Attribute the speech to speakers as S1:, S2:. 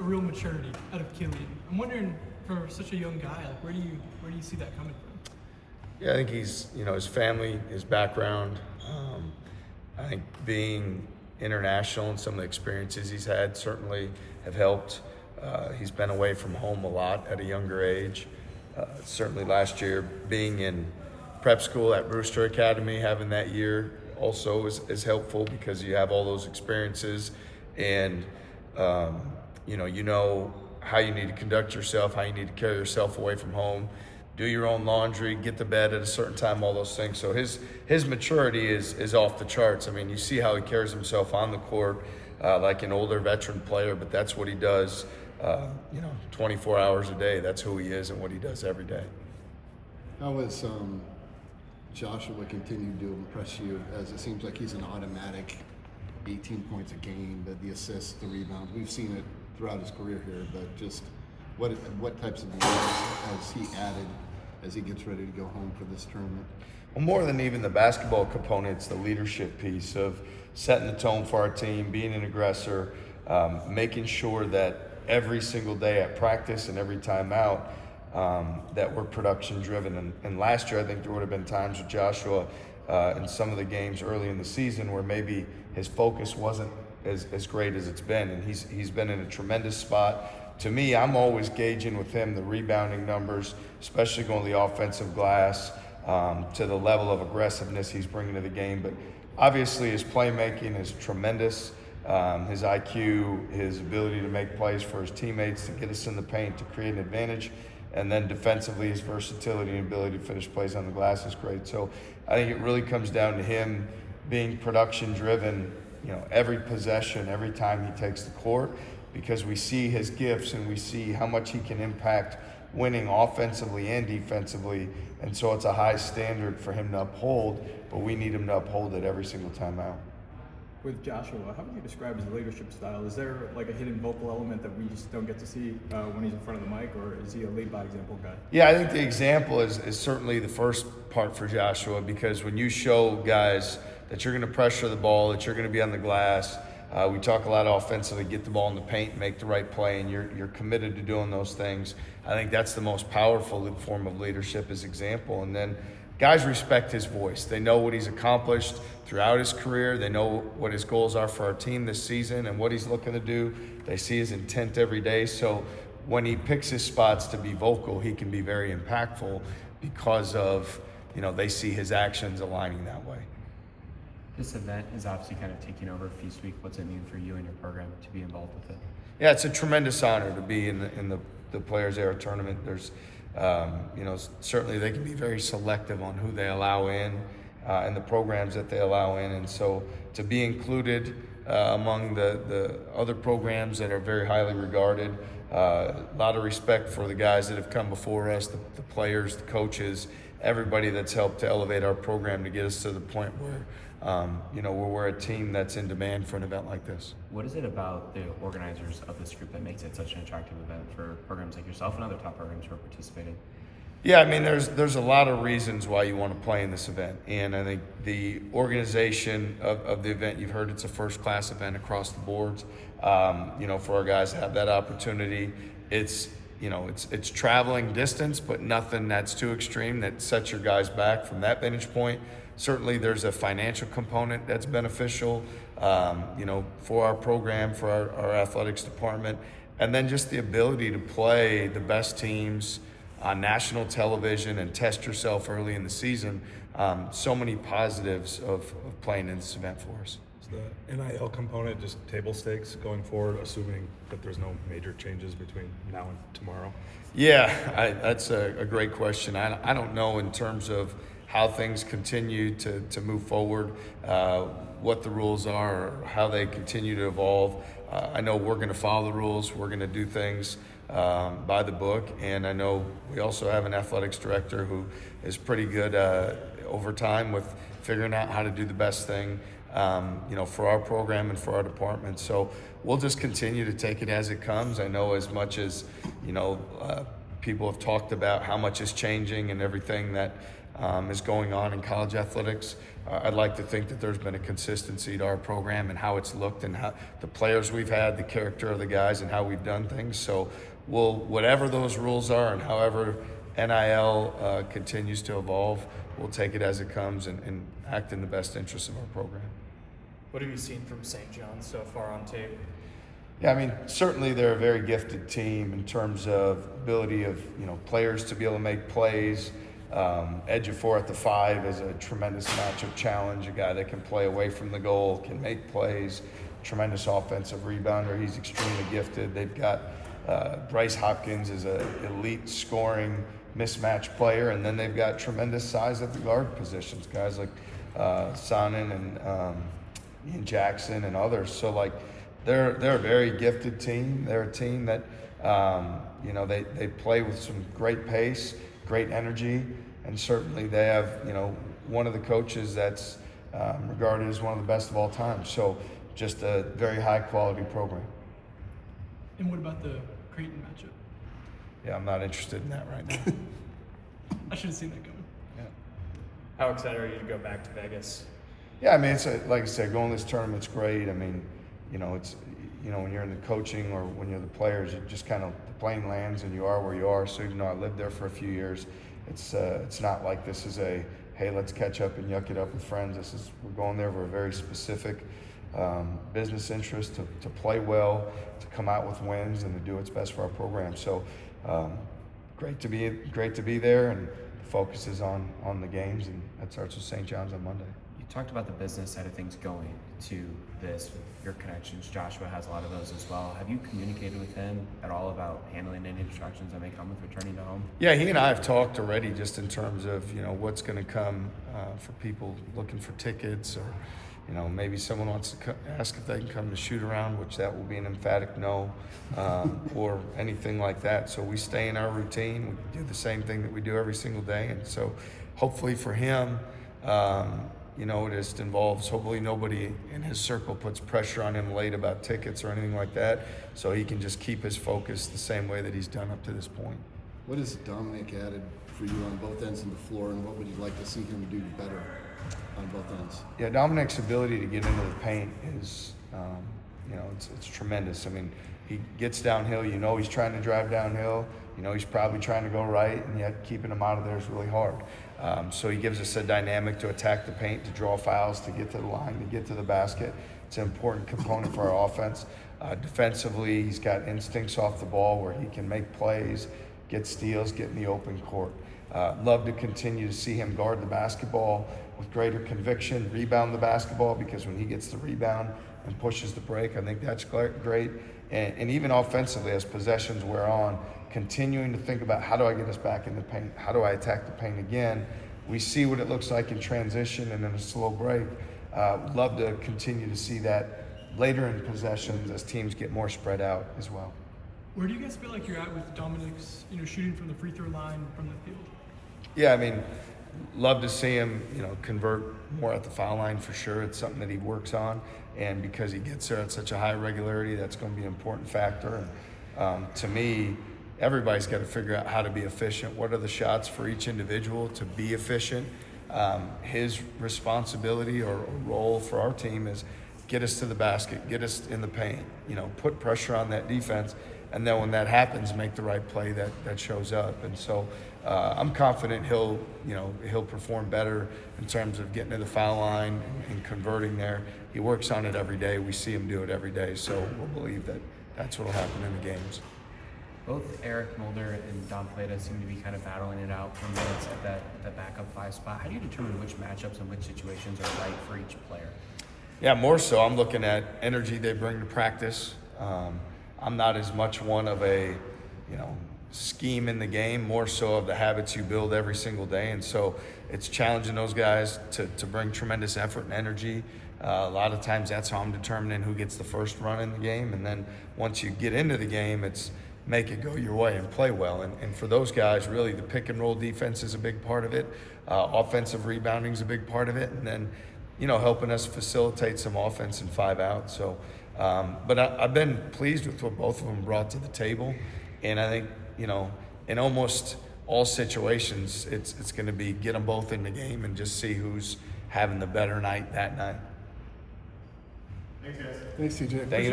S1: a real maturity out of Killian. I'm wondering, for such a young guy, like where do you see that coming from?
S2: Yeah, I think he's, his family, his background. I think being international and some of the experiences he's had certainly have helped. He's been away from home a lot at a younger age. Certainly last year, being in prep school at Brewster Academy, having that year also is helpful because you have all those experiences and you know how you need to conduct yourself, how you need to carry yourself away from home, do your own laundry, get to bed at a certain time, all those things. So his maturity is off the charts. I mean, you see how he carries himself on the court like an older veteran player, but that's what he does, 24 hours a day. That's who he is and what he does every day.
S3: How has Joshua continued to impress you, as it seems like he's an automatic 18 points a game, the assists, the rebounds? We've seen it throughout his career here, but just what types of games has he added as he gets ready to go home for this tournament?
S2: Well, more than even the basketball component, it's the leadership piece of setting the tone for our team, being an aggressor, making sure that every single day at practice and every time out that we're production driven. And last year, I think there would have been times with Joshua in some of the games early in the season where maybe his focus wasn't as great as it's been. And he's been in a tremendous spot. To me, I'm always gauging with him the rebounding numbers, especially going to the offensive glass, to the level of aggressiveness he's bringing to the game. But obviously his playmaking is tremendous. His IQ, his ability to make plays for his teammates, to get us in the paint, to create an advantage. And then defensively, his versatility and ability to finish plays on the glass is great. So I think it really comes down to him being production driven, every possession, every time he takes the court, because we see his gifts and we see how much he can impact winning offensively and defensively. And so it's a high standard for him to uphold, but we need him to uphold it every single time out.
S4: With Joshua, how would you describe his leadership style? Is there like a hidden vocal element that we just don't get to see when he's in front of the mic, or is he a lead by example guy?
S2: Yeah, I think the example is certainly the first part for Joshua, because when you show guys that you're going to pressure the ball, that you're going to be on the glass, we talk a lot offensively, get the ball in the paint, make the right play, and you're committed to doing those things. I think that's the most powerful form of leadership, is example. And then guys respect his voice. They know what he's accomplished throughout his career. They know what his goals are for our team this season and what he's looking to do. They see his intent every day. So when he picks his spots to be vocal, he can be very impactful because of, they see his actions aligning that way.
S5: This event is obviously kind of taking over this week. What's it mean for you and your program to be involved with it?
S2: Yeah, it's a tremendous honor to be in the Players Era tournament. There's, certainly they can be very selective on who they allow in and the programs that they allow in. And so to be included among the other programs that are very highly regarded, a lot of respect for the guys that have come before us, the players, the coaches, everybody that's helped to elevate our program to get us to the point where, where we're a team that's in demand for an event like this.
S5: What is it about the organizers of this group that makes it such an attractive event for programs like yourself and other top programs who are participating?
S2: Yeah, I mean, there's a lot of reasons why you want to play in this event. And I think the organization of the event, you've heard it's a first-class event across the boards. For our guys to have that opportunity, it's traveling distance, but nothing that's too extreme that sets your guys back from that vantage point. Certainly there's a financial component that's beneficial, for our program, for our athletics department, and then just the ability to play the best teams on national television and test yourself early in the season. So many positives of playing in this event for us.
S6: Is the NIL component just table stakes going forward, assuming that there's no major changes between now and tomorrow?
S2: Yeah, that's a great question. I don't know in terms of how things continue to move forward, what the rules are, or how they continue to evolve. I know we're going to follow the rules. We're going to do things by the book, and I know we also have an athletics director who is pretty good over time with figuring out how to do the best thing, for our program and for our department. So we'll just continue to take it as it comes. I know as much as people have talked about how much is changing and everything that is going on in college athletics. I'd like to think that there's been a consistency to our program and how it's looked and how the players we've had, the character of the guys, and how we've done things. So whatever those rules are and however NIL continues to evolve, we'll take it as it comes and act in the best interest of our program.
S7: What have you seen from St. John's so far on tape?
S2: Yeah, I mean, certainly they're a very gifted team in terms of ability of, players to be able to make plays. Ejiofor at the 5 is a tremendous matchup challenge, a guy that can play away from the goal, can make plays, tremendous offensive rebounder. He's extremely gifted. They've got Bryce Hopkins is an elite scoring mismatch player, and then they've got tremendous size at the guard positions, guys like Sonnen and Ian Jackson and others. So, they're a very gifted team. They're a team that, they play with some great pace, great energy, and certainly they have, one of the coaches that's regarded as one of the best of all time. So just a very high quality program.
S1: And what about the Creighton matchup?
S2: Yeah, I'm not interested in that right now.
S1: I should have seen that coming.
S2: Yeah.
S7: How excited are you to go back to Vegas?
S2: Yeah, I mean, like I said, going to this tournament's great. I mean, it's, when you're in the coaching or when you're the players, it just kind of, the plane lands and you are where you are. So even though I lived there for a few years, it's not like this is a, hey, let's catch up and yuck it up with friends. We're going there for a very specific business interest to play well, to come out with wins, and to do what's best for our program. So great to be there, and the focus is on the games, and that starts with St. John's on Monday.
S5: You talked about the business side of things going to this with your connections. Joshua has a lot of those as well. Have you communicated with him at all about handling any distractions that may come with returning to home?
S2: Yeah, he and I have talked already just in terms of, what's going to come for people looking for tickets, or, maybe someone wants to ask if they can come to shoot around, which that will be an emphatic no, or anything like that. So we stay in our routine. We do the same thing that we do every single day. And so hopefully for him, it just involves, hopefully nobody in his circle puts pressure on him late about tickets or anything like that, so he can just keep his focus the same way that he's done up to this point.
S3: What has Dominic added for you on both ends of the floor, and what would you like to see him do better on both ends?
S2: Yeah, Dominic's ability to get into the paint is, it's tremendous. I mean, he gets downhill, he's trying to drive downhill, he's probably trying to go right, and yet keeping him out of there is really hard. So he gives us a dynamic to attack the paint, to draw fouls, to get to the line, to get to the basket. It's an important component for our offense. Defensively, he's got instincts off the ball where he can make plays, get steals, get in the open court. Love to continue to see him guard the basketball with greater conviction, rebound the basketball, because when he gets the rebound and pushes the break, I think that's great. And even offensively, as possessions wear on, continuing to think about, how do I get us back in the paint? How do I attack the paint again? We see what it looks like in transition and in a slow break. Love to continue to see that later in possessions as teams get more spread out as well.
S1: Where do you guys feel like you're at with Dominic's, shooting from the free throw line from the field?
S2: Yeah, I mean, love to see him, convert more at the foul line for sure. It's something that he works on, and because he gets there at such a high regularity, that's going to be an important factor. And to me, everybody's got to figure out how to be efficient. What are the shots for each individual to be efficient? His responsibility or role for our team is get us to the basket, get us in the paint, put pressure on that defense, and then when that happens, make the right play that shows up. And so I'm confident he'll perform better in terms of getting to the foul line and converting there. He works on it every day. We see him do it every day, so we'll believe that that's what will happen in the games.
S5: Both Eric Mulder and Don Plata seem to be kind of battling it out for minutes at that backup 5 spot. How do you determine which matchups and which situations are right for each player?
S2: Yeah, more so I'm looking at energy they bring to practice. I'm not as much one of a, scheme in the game, more so of the habits you build every single day. And so it's challenging those guys to bring tremendous effort and energy. A lot of times that's how I'm determining who gets the first run in the game. And then once you get into the game, it's make it go your way and play well. And for those guys, really the pick and roll defense is a big part of it. Offensive rebounding is a big part of it. And then, helping us facilitate some offense and 5 out. So, but I've been pleased with what both of them brought to the table. And I think, in almost all situations, it's going to be get them both in the game and just see who's having the better night that night.
S3: Thanks, TJ.
S2: Thank you.